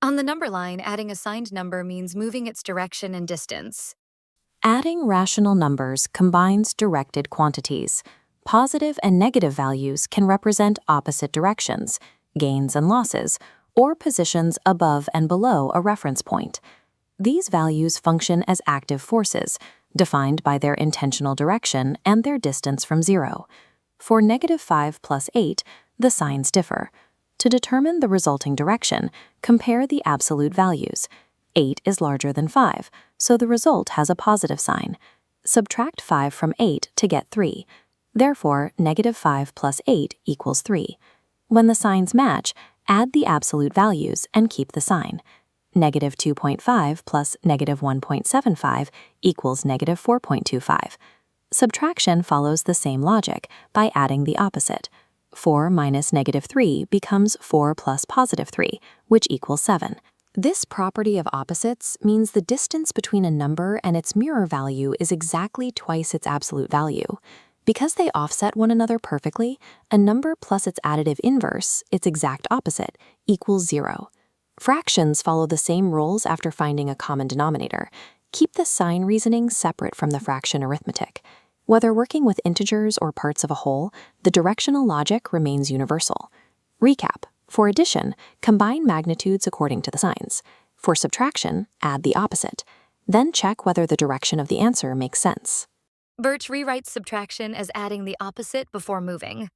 On the number line, adding a signed number means moving its direction and distance. Adding rational numbers combines directed quantities. Positive and negative values can represent opposite directions, gains and losses, or positions above and below a reference point. These values function as active forces, defined by their intentional direction and their distance from zero. For -5 plus 8, the signs differ. To determine the resulting direction, compare the absolute values. 8 is larger than 5, so the result has a positive sign. Subtract 5 from 8 to get 3. Therefore, -5 plus 8 equals 3. When the signs match, add the absolute values and keep the sign. -2.5 plus -1.75 equals -4.25. Subtraction follows the same logic by adding the opposite. 4 minus -3 becomes 4 plus +3, which equals 7. This property of opposites means the distance between a number and its mirror value is exactly twice its absolute value. Because they offset one another perfectly, a number plus its additive inverse, its exact opposite, equals 0. Fractions follow the same rules after finding a common denominator. Keep the sign reasoning separate from the fraction arithmetic. Whether working with integers or parts of a whole, the directional logic remains universal. Recap. For addition, combine magnitudes according to the signs. For subtraction, add the opposite. Then check whether the direction of the answer makes sense. Birch rewrites subtraction as adding the opposite before moving.